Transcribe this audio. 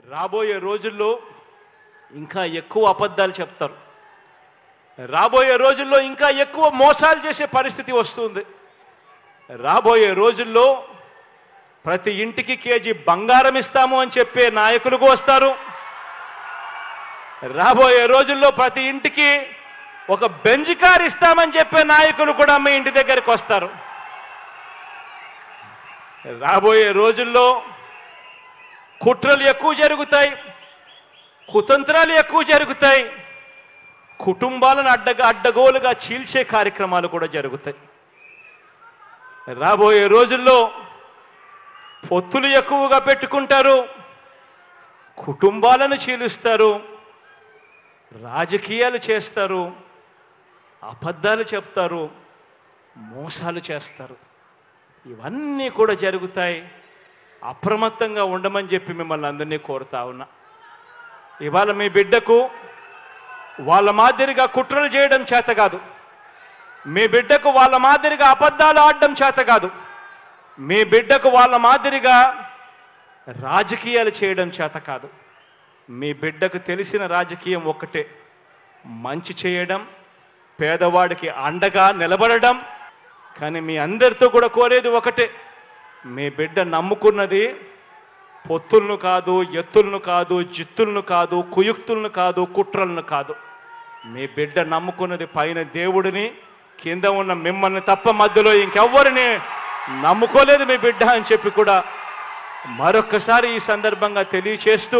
రాబోయే రోజుల్లో ఇంకా ఎక్కువ అబద్ధాలు చెప్తారు. రాబోయే రోజుల్లో ఇంకా ఎక్కువ మోసాలు చేసే పరిస్థితి వస్తుంది. రాబోయే రోజుల్లో ప్రతి ఇంటికి కేజీ బంగారం ఇస్తాము అని చెప్పే నాయకులు వస్తారు. రాబోయే రోజుల్లో ప్రతి ఇంటికి ఒక బెంజ్ కార్ ఇస్తామని చెప్పే నాయకులు కూడా మీ ఇంటి దగ్గరికి వస్తారు. రాబోయే రోజుల్లో కుట్రలు ఎక్కువ జరుగుతాయి, కుతంత్రాలు ఎక్కువ జరుగుతాయి, కుటుంబాలను అడ్డగోలుగా చీల్చే కార్యక్రమాలు కూడా జరుగుతాయి. రాబోయే రోజుల్లో పొత్తులు ఎక్కువగా పెట్టుకుంటారు, కుటుంబాలను చీలుస్తారు, రాజకీయాలు చేస్తారు, అబద్ధాలు చెప్తారు, మోసాలు చేస్తారు. ఇవన్నీ కూడా జరుగుతాయి. అప్రమత్తంగా ఉండమని చెప్పి మిమ్మల్ని అందరినీ కోరుతా ఉన్నా. ఇవాళ మీ బిడ్డకు వాళ్ళ మాదిరిగా కుట్రలు చేయడం చేత కాదు, మీ బిడ్డకు వాళ్ళ మాదిరిగా అబద్ధాలు ఆడడం చేత కాదు, మీ బిడ్డకు వాళ్ళ మాదిరిగా రాజకీయాలు చేయడం చేత కాదు. మీ బిడ్డకు తెలిసిన రాజకీయం ఒక్కటే, మంచి చేయడం, పేదవాడికి అండగా నిలబడడం. కానీ మీ అందరితో కూడా కోరేది ఒకటే, మీ బిడ్డ నమ్ముకున్నది పొత్తులను కాదు, ఎత్తులను కాదు, జిత్తులను కాదు, కుయుక్తులను కాదు, కుట్రలను కాదు. మీ బిడ్డ నమ్ముకున్నది పైన దేవుడిని, కింద ఉన్న మిమ్మల్ని తప్ప మధ్యలో ఇంకెవ్వరిని నమ్ముకోలేదు మీ బిడ్డ అని చెప్పి కూడా మరొక్కసారి ఈ సందర్భంగా తెలియచేస్తూ